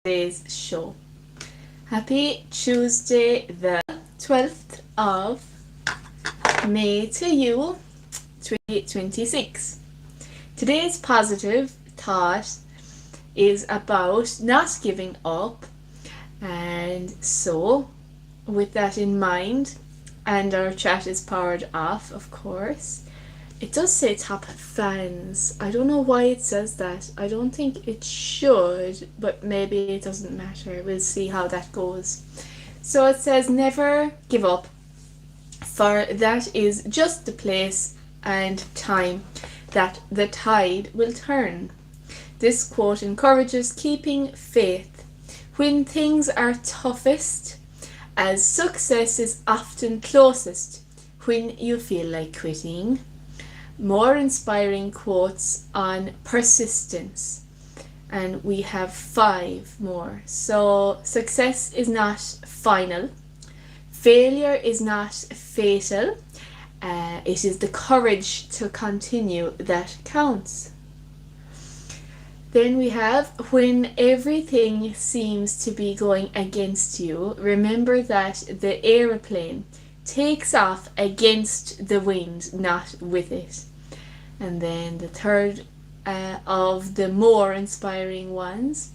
today's show. Happy Tuesday, the 12th of May to you, 2026. Today's positive thought is about not giving up, and so with that in mind, and our chat is powered off, of course. It does say top fans. I don't know why it says that. I don't think it should, but maybe it doesn't matter. We'll see how that goes. So it says never give up, for that is just the place and time that the tide will turn. This quote encourages keeping faith when things are toughest, as success is often closest when you feel like quitting. More inspiring quotes on persistence, and we have 5 more. So success is not final, failure is not fatal, it is the courage to continue that counts. Then we have, when everything seems to be going against you, remember that the aeroplane takes off against the wind, not with it. And then the third of the more inspiring ones,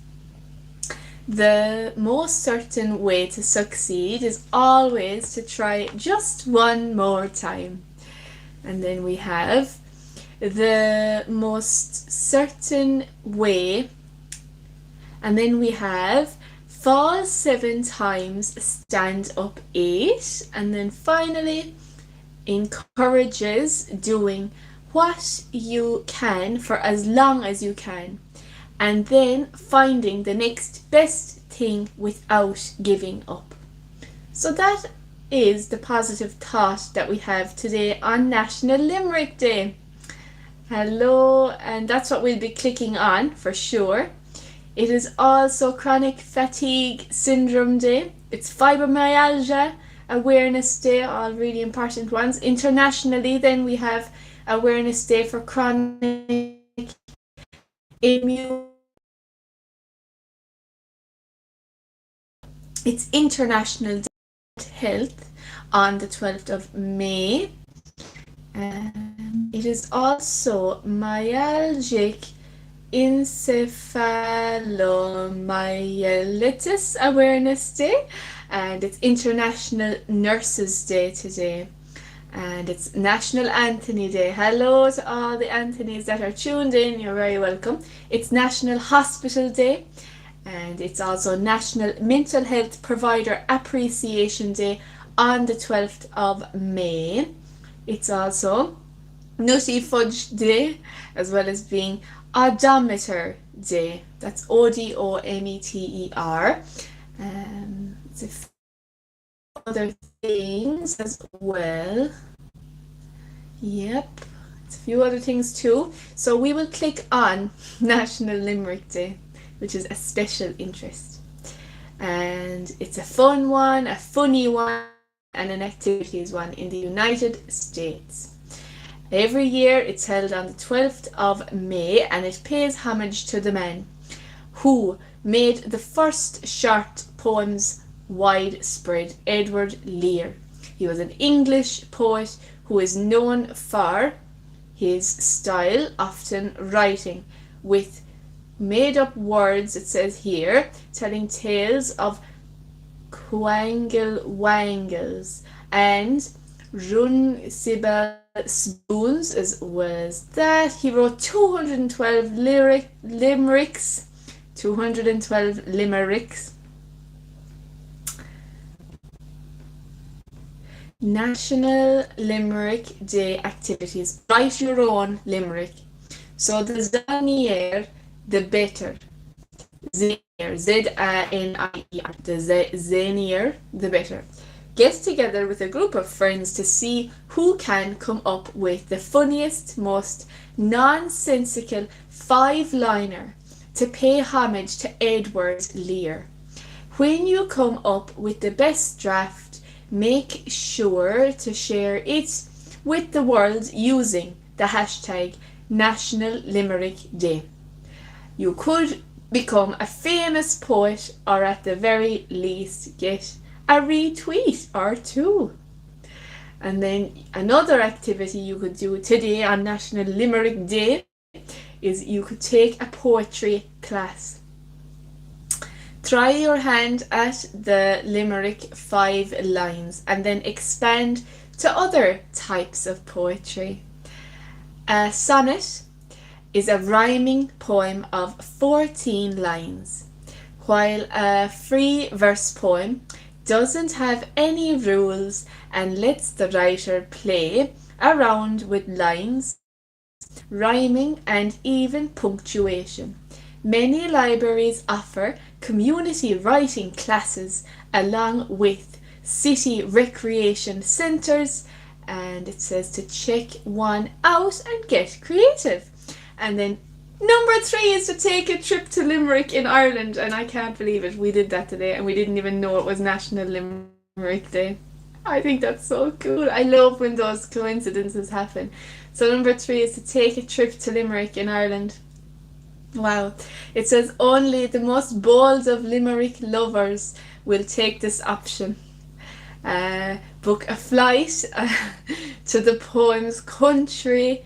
the most certain way to succeed is always to try just one more time. And then we have the most certain way, and then we have fall 7 times, stand up 8, and then finally encourages doing what you can for as long as you can, and then finding the next best thing without giving up. So that is the positive thought that we have today on National Limerick Day. Hello, and that's what we'll be clicking on for sure. It is also Chronic Fatigue Syndrome Day. It's Fibromyalgia Awareness Day, all really important ones. Internationally, then we have Awareness Day for Chronic Immune. It's International Day of Health on the 12th of May. It is also Myalgic Encephalomyelitis Awareness Day, and it's International Nurses Day today, and it's National Anthony Day. Hello to all the Anthonys that are tuned in, you're very welcome. It's National Hospital Day, and it's also National Mental Health Provider Appreciation Day on the 12th of May. It's also Nutty Fudge Day, as well as being Odometer Day. That's Odometer. It's a few other things as well. Yep, it's a few other things too. So we will click on National Limerick Day, which is a special interest. And it's a fun one, a funny one, and an activities one in the United States. Every year it's held on the 12th of May, and it pays homage to the man who made the first short poems widespread, Edward Lear. He was an English poet who is known for his style, often writing with made up words, it says here, telling tales of quangle wangles and run sibel spoons, as well as that. He wrote 212 limericks. 212 limericks. National Limerick Day activities. Write your own limerick. So the zanier, the better. Zanier, Z-A-N-I-E-R. The zanier, the better. Get together with a group of friends to see who can come up with the funniest, most nonsensical 5-liner to pay homage to Edward Lear. When you come up with the best draft, make sure to share it with the world using the hashtag National Limerick Day. You could become a famous poet, or at the very least get a retweet or two. And then another activity you could do today on National Limerick Day is you could take a poetry class. Try your hand at the limerick 5 lines and then expand to other types of poetry. A sonnet is a rhyming poem of 14 lines, while a free verse poem doesn't have any rules and lets the writer play around with lines, rhyming, and even punctuation. Many libraries offer community writing classes along with city recreation centres, and it says to check one out and get creative. And then number 3 is to take a trip to Limerick in Ireland, and I can't believe it. We did that today and we didn't even know it was National Limerick Day. I think that's so cool. I love when those coincidences happen. So number 3 is to take a trip to Limerick in Ireland. Wow. It says only the most bold of Limerick lovers will take this option. Book a flight to the poem's country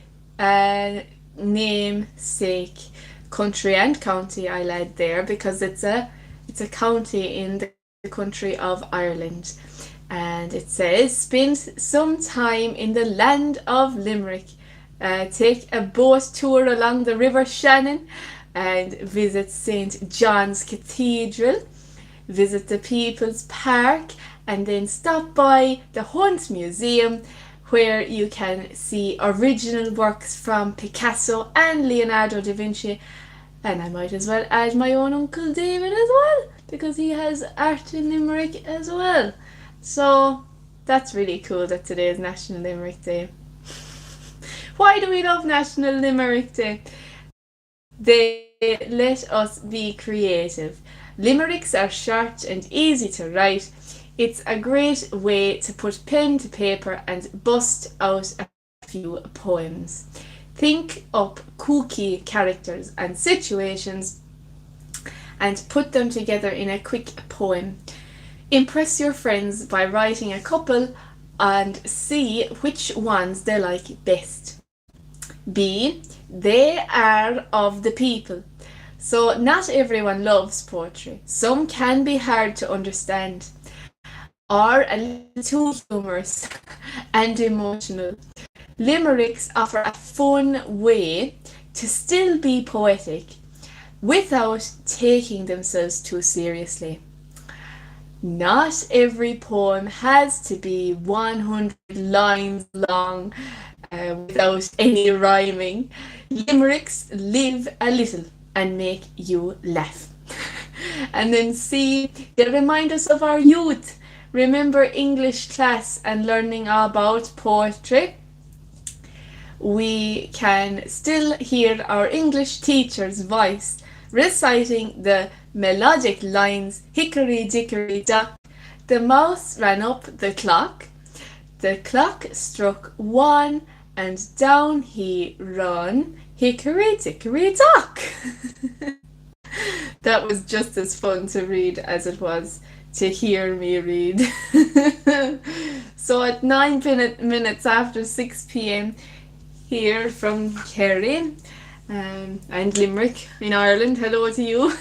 namesake. Country and county I led there because it's a county in the country of Ireland. And it says spend some time in the land of Limerick. Take a boat tour along the River Shannon and visit St. John's Cathedral. Visit the People's Park and then stop by the Hunt Museum, where you can see original works from Picasso and Leonardo da Vinci. And I might as well add my own Uncle David as well, because he has art in Limerick as well. So that's really cool that today is National Limerick Day. Why do we love National Limerick Day? They let us be creative. Limericks are short and easy to write. It's a great way to put pen to paper and bust out a few poems. Think up kooky characters and situations and put them together in a quick poem. Impress your friends by writing a couple and see which ones they like best. B. They are of the people. So not everyone loves poetry. Some can be hard to understand, or a little too humorous and emotional. Limericks offer a fun way to still be poetic without taking themselves too seriously. Not every poem has to be 100 lines long without any rhyming. Limericks live a little and make you laugh. And then C, they remind us of our youth. Remember English class and learning about poetry? We can still hear our English teacher's voice reciting the melodic lines, hickory dickory dock, the mouse ran up the clock struck 1 and down he run, hickory dickory dock. That was just as fun to read as it was to hear me read. So at 9 minutes after 6 p.m. here from Kerry and Limerick in Ireland, hello to you.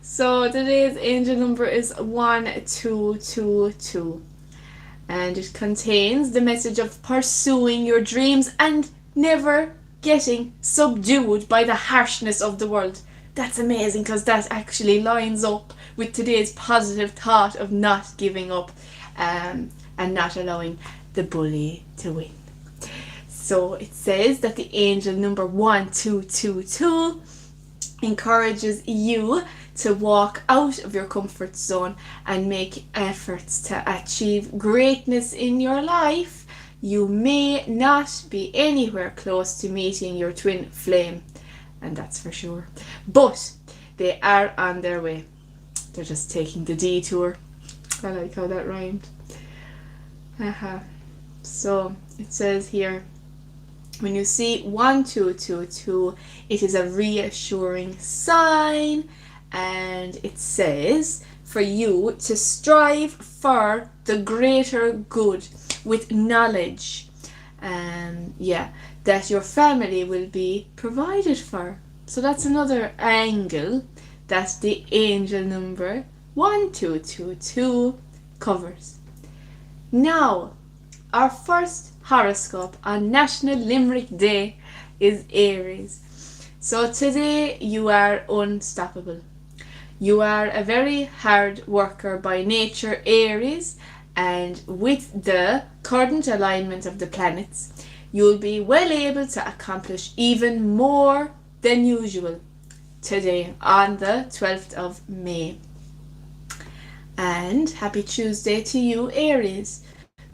So today's angel number is 1222, and it contains the message of pursuing your dreams and never getting subdued by the harshness of the world. That's amazing, because that actually lines up with today's positive thought of not giving up and not allowing the bully to win. So it says that the angel number 1222 encourages you to walk out of your comfort zone and make efforts to achieve greatness in your life. You may not be anywhere close to meeting your twin flame, and that's for sure, but they are on their way. They're just taking the detour. I like how that rhymed. So it says here, When you see 1222, it is a reassuring sign, and it says for you to strive for the greater good with knowledge, that your family will be provided for. So that's another angle that the angel number 1222 covers. Now, our first horoscope on National Limerick Day is Aries. So today you are unstoppable. You are a very hard worker by nature, Aries, and with the current alignment of the planets, you'll be well able to accomplish even more than usual today on the 12th of May. And happy Tuesday to you, Aries.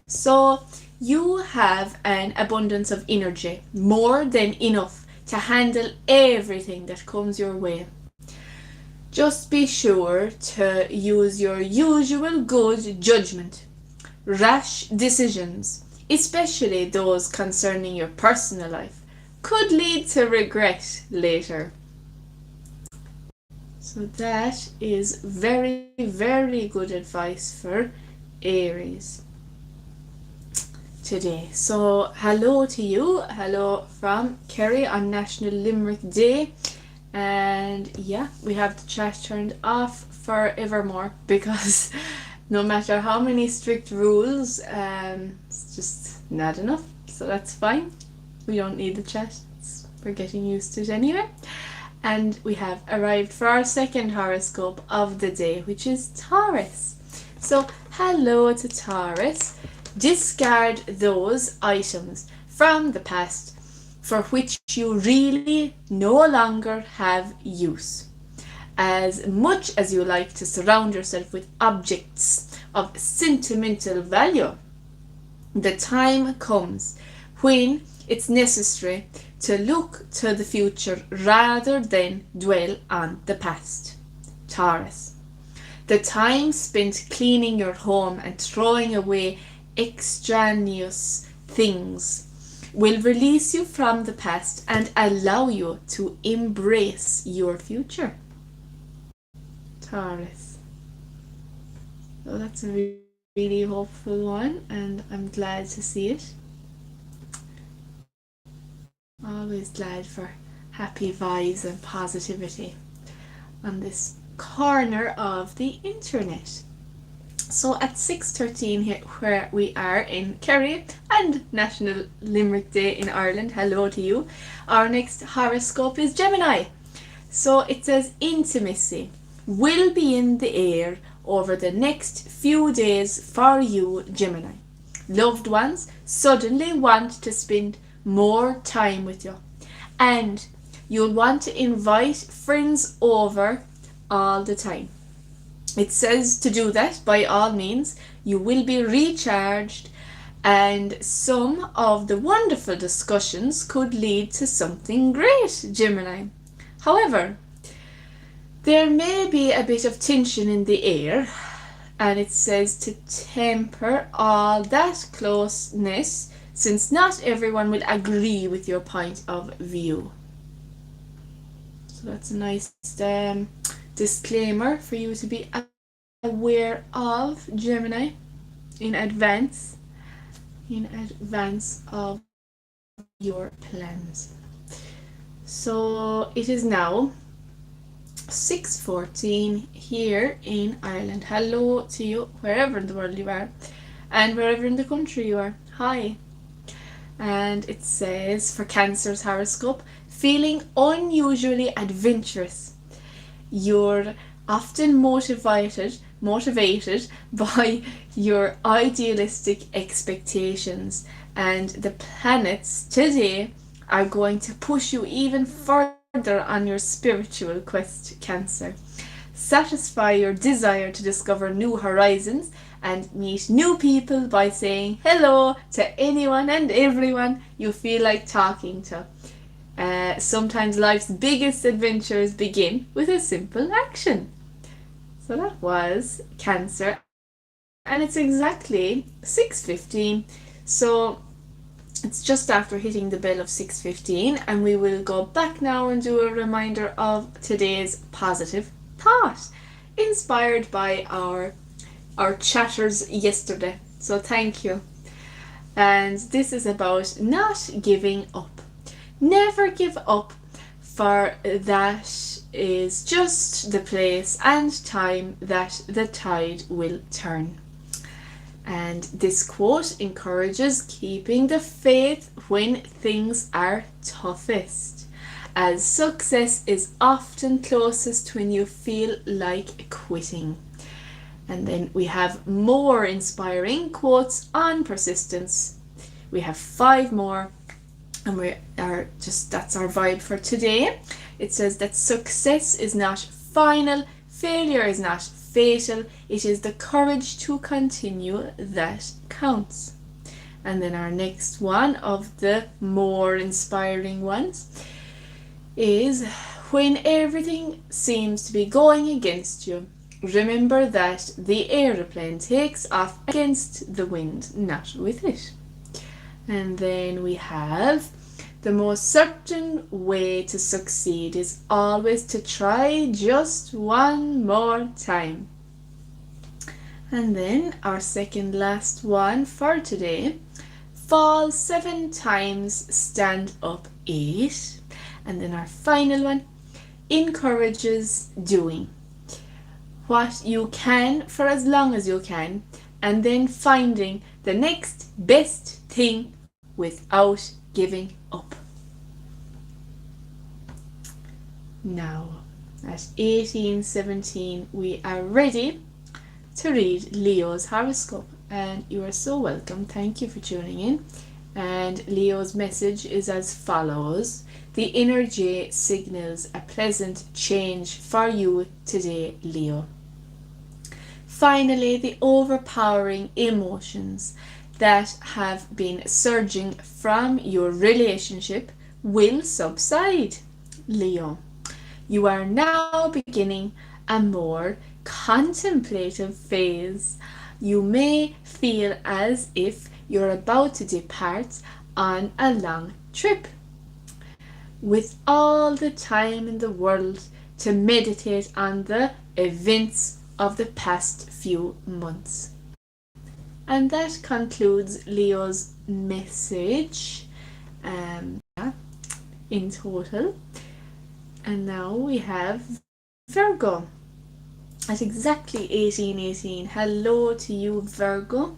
So you have an abundance of energy, more than enough to handle everything that comes your way. Just be sure to use your usual good judgment. Rash decisions, especially those concerning your personal life, could lead to regret later. So that is very, very good advice for Aries today. So hello to you, hello from Kerry on National Limerick Day. And yeah, we have the chat turned off forevermore because no matter how many strict rules, it's just not enough. So that's fine. We don't need the chat. We're getting used to it anyway. And we have arrived for our second horoscope of the day, which is Taurus. So hello to Taurus. Discard those items from the past for which you really no longer have use. As much as you like to surround yourself with objects of sentimental value, the time comes when it's necessary to look to the future rather than dwell on the past. Taurus. The time spent cleaning your home and throwing away extraneous things will release you from the past and allow you to embrace your future. Taurus. So that's a really hopeful one, and I'm glad to see it. Always glad for happy vibes and positivity on this corner of the internet. So at 6:13 here, where we are in Kerry and National Limerick Day in Ireland, hello to you. Our next horoscope is Gemini. So it says intimacy will be in the air over the next few days for you, Gemini. Loved ones suddenly want to spend more time with you, and you'll want to invite friends over all the time. It says to do that by all means. You will be recharged, and some of the wonderful discussions could lead to something great, Gemini. However, there may be a bit of tension in the air, and it says to temper all that closeness since not everyone will agree with your point of view. So that's a nice disclaimer for you to be aware of, Gemini, in advance of your plans. So it is now 6:14 here in Ireland. Hello to you wherever in the world you are and wherever in the country you are. Hi. And it says for Cancer's horoscope, feeling unusually adventurous. You're often motivated by your idealistic expectations, and the planets today are going to push you even further on your spiritual quest, Cancer. Satisfy your desire to discover new horizons and meet new people by saying hello to anyone and everyone you feel like talking to. Sometimes life's biggest adventures begin with a simple action. So that was Cancer, and it's exactly 6:15. So It's just after hitting the bell of 6:15, and we will go back now and do a reminder of today's positive thought, inspired by our chatters yesterday. So thank you. And this is about not giving up. Never give up, for that is just the place and time that the tide will turn. And this quote encourages keeping the faith when things are toughest, as success is often closest when you feel like quitting. And then we have more inspiring quotes on persistence. We have 5 more, and that's our vibe for today. It says that success is not final, failure is not fatal, it is the courage to continue that counts. And then our next one of the more inspiring ones is, when everything seems to be going against you, remember that the aeroplane takes off against the wind, not with it. And then we have, the most certain way to succeed is always to try just one more time. And then our second last one for today, fall 7 times, stand up 8. And then our final one, encourages doing what you can for as long as you can, and then finding the next best thing without giving up. Now, at 18:17, we are ready to read Leo's horoscope, and you are so welcome. Thank you for tuning in. And Leo's message is as follows: the energy signals a pleasant change for you today, Leo. Finally, the overpowering emotions that have been surging from your relationship will subside, Leo. You are now beginning a more contemplative phase. You may feel as if you're about to depart on a long trip, with all the time in the world to meditate on the events of the past few months. And that concludes Leo's message in total. And now we have Virgo at exactly 18:18. Hello to you, Virgo.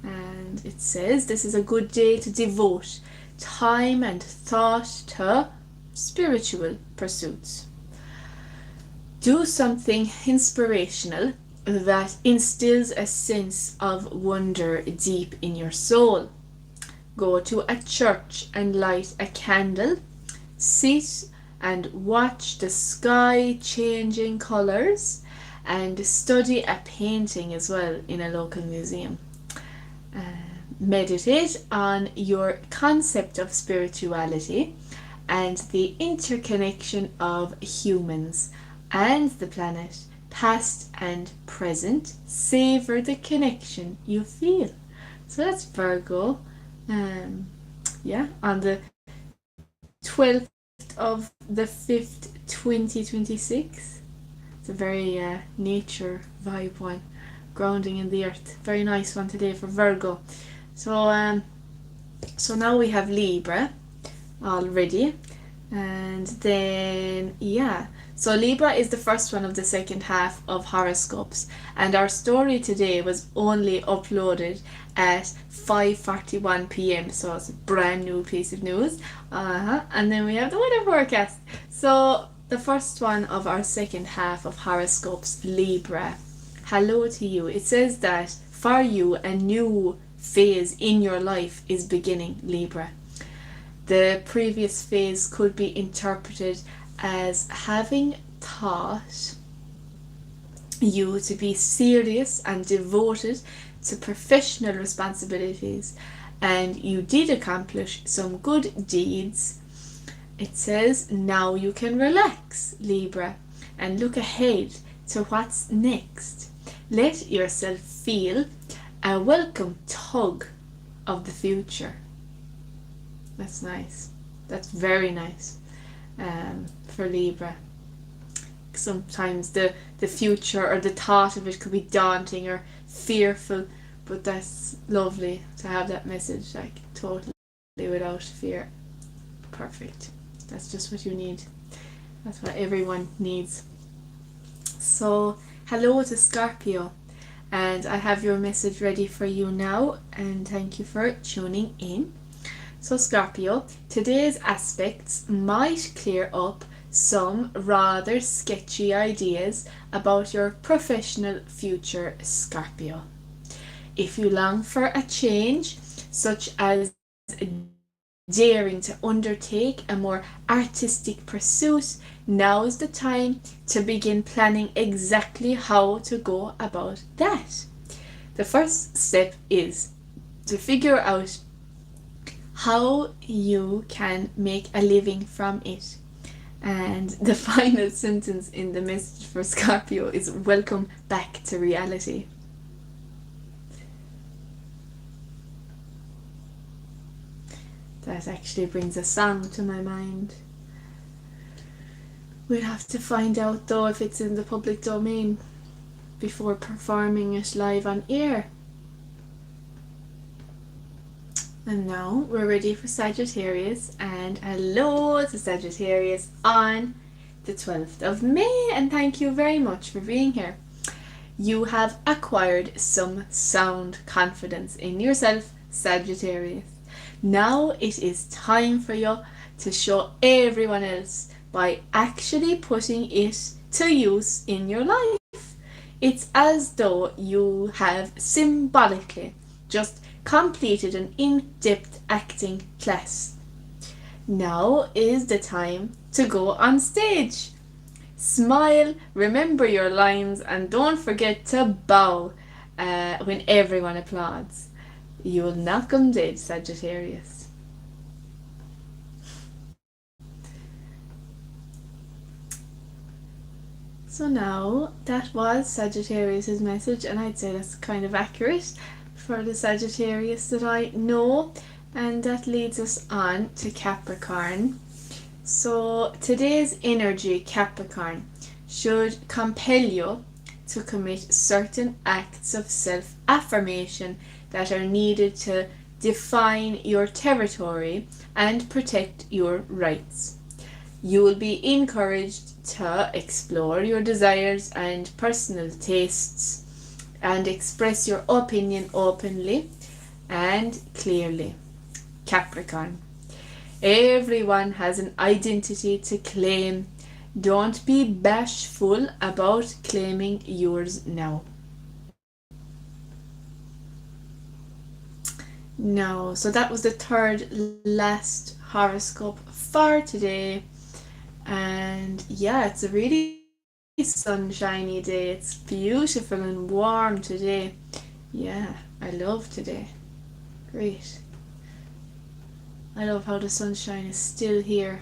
And it says, this is a good day to devote time and thought to spiritual pursuits. Do something inspirational that instills a sense of wonder deep in your soul. Go to a church and light a candle. Sit and watch the sky changing colours, and study a painting as well in a local museum. Meditate on your concept of spirituality and the interconnection of humans and the planet, past and present. Savor the connection you feel. So that's Virgo. On the 12th of the 5th, 2026. It's a very nature vibe one, grounding in the earth. Very nice one today for Virgo. So now we have Libra already, and then so Libra is the first one of the second half of horoscopes, and our story today was only uploaded at 5:41 p.m. so it's a brand new piece of news. And then we have the weather forecast. So the first one of our second half of horoscopes, Libra. Hello to you. It says that for you a new phase in your life is beginning, Libra. The previous phase could be interpreted as having taught you to be serious and devoted to professional responsibilities, and you did accomplish some good deeds. It says now you can relax, Libra, and look ahead to what's next. Let yourself feel a welcome tug of the future. That's nice. That's very nice for Libra. Sometimes the future or the thought of it could be daunting or fearful, but that's lovely to have that message, like totally without fear. Perfect. That's just what you need. That's what everyone needs. So, hello to Scorpio, and I have your message ready for you now, and thank you for tuning in. So Scorpio, today's aspects might clear up some rather sketchy ideas about your professional future, Scorpio. If you long for a change, such as daring to undertake a more artistic pursuit, now is the time to begin planning exactly how to go about that. The first step is to figure out how you can make a living from it. And the final sentence in the message for Scorpio is welcome back to reality. That actually brings a song to my mind. We'll have to find out though if it's in the public domain before performing it live on air. And now we're ready for Sagittarius, and hello to Sagittarius on the 12th of May, and thank you very much for being here. You have acquired some sound confidence in yourself, Sagittarius. Now it is time for you to show everyone else by actually putting it to use in your life. It's as though you have symbolically just completed an in-depth acting class. Now is the time to go on stage. Smile, remember your lines, and don't forget to bow when everyone applauds. You'll knock them dead, Sagittarius. So now that was Sagittarius's message, and I'd say that's kind of accurate for the Sagittarius that I know, and that leads us on to Capricorn. So today's energy, Capricorn, should compel you to commit certain acts of self-affirmation that are needed to define your territory and protect your rights. You will be encouraged to explore your desires and personal tastes and express your opinion openly and clearly. Capricorn, everyone has an identity to claim. Don't be bashful about claiming yours now. No, so that was the third last horoscope for today. And yeah, it's a really sunshiny day. It's beautiful and warm today. Yeah, I love today. Great. I love how the sunshine is still here.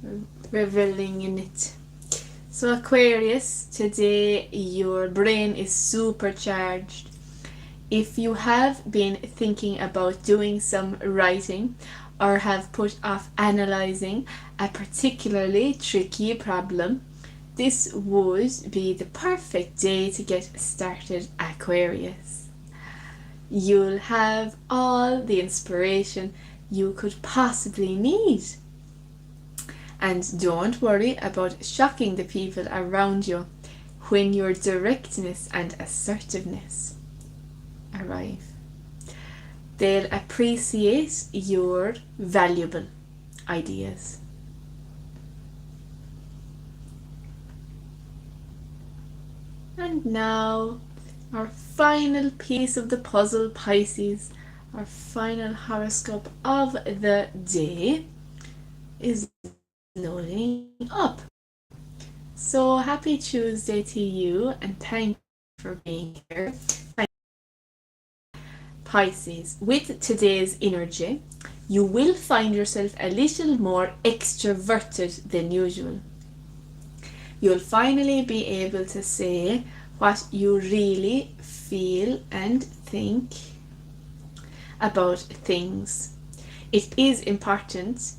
We're reveling in it. So Aquarius, today your brain is supercharged. If you have been thinking about doing some writing or have put off analysing a particularly tricky problem, this would be the perfect day to get started, Aquarius. You'll have all the inspiration you could possibly need. And don't worry about shocking the people around you when your directness and assertiveness arrive. They'll appreciate your valuable ideas. And now, our final piece of the puzzle, Pisces, our final horoscope of the day is loading up. So happy Tuesday to you, and thank you for being here. Pisces, with today's energy, you will find yourself a little more extroverted than usual. You'll finally be able to say what you really feel and think about things. It is important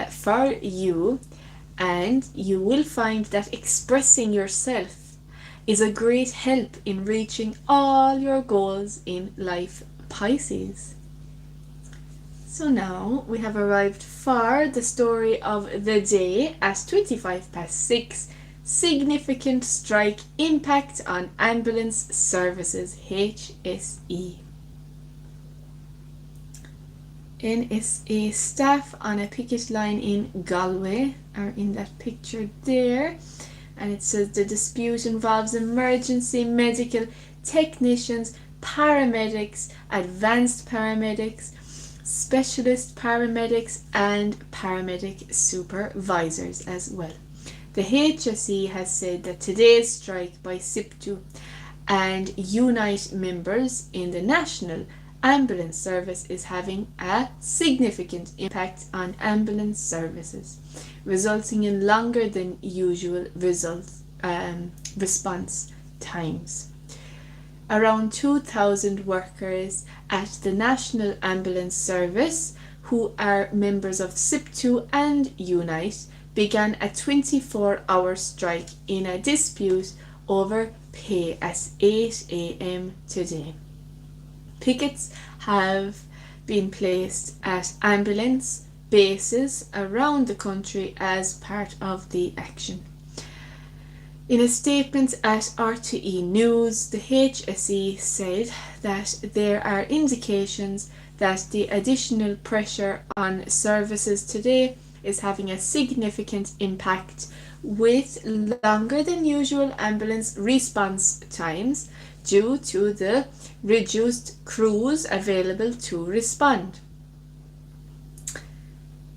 for you, and you will find that expressing yourself is a great help in reaching all your goals in life, Pisces. So now we have arrived for the story of the day at 6:25. Significant strike impact on ambulance services, HSE. NSA staff on a picket line in Galway are in that picture there, and it says the dispute involves emergency medical technicians, paramedics, advanced paramedics, specialist paramedics, and paramedic supervisors as well. The HSE has said that today's strike by SIPTU and Unite members in the National Ambulance Service is having a significant impact on ambulance services, resulting in longer than usual response times. Around 2,000 workers at the National Ambulance Service, who are members of SIPTU and Unite, began a 24-hour strike in a dispute over pay at 8 a.m. today. Pickets have been placed at ambulance bases around the country as part of the action. In a statement at RTE News, the HSE said that there are indications that the additional pressure on services today is having a significant impact, with longer than usual ambulance response times due to the reduced crews available to respond.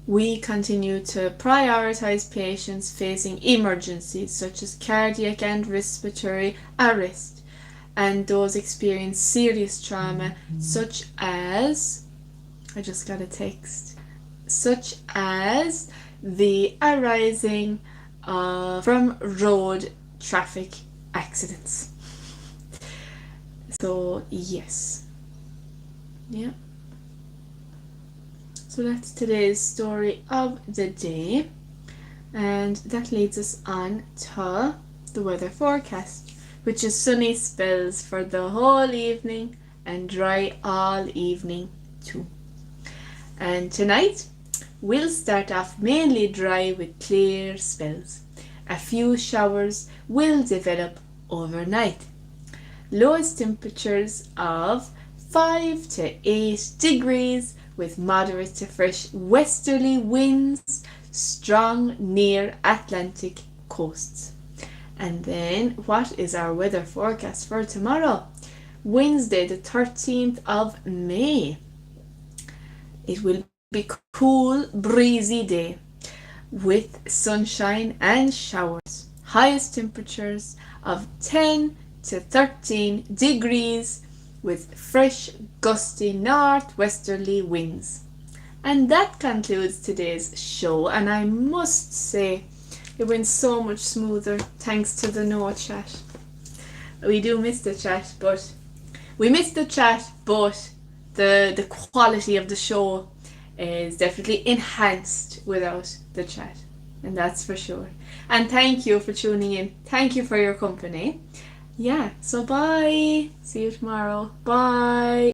We continue to prioritize patients facing emergencies such as cardiac and respiratory arrest, and those experience serious trauma such as, I just got a text, such as the arising from road traffic accidents. So yes, yeah. So that's today's story of the day, and that leads us on to the weather forecast, which is sunny spells for the whole evening and dry all evening too. And tonight we'll start off mainly dry with clear spells. A few showers will develop overnight. Lowest temperatures of 5 to 8 degrees with moderate to fresh westerly winds, strong near Atlantic coasts. And then what is our weather forecast for tomorrow? Wednesday the 13th of May. It will be cool, breezy day with sunshine and showers. Highest temperatures of 10 to 13 degrees with fresh, gusty northwesterly winds. And that concludes today's show, and I must say it went so much smoother thanks to the no chat. We do miss the chat, but the quality of the show is definitely enhanced without the chat, and that's for sure. And thank you for tuning in. Thank you for your company. Yeah, so bye. See you tomorrow. Bye.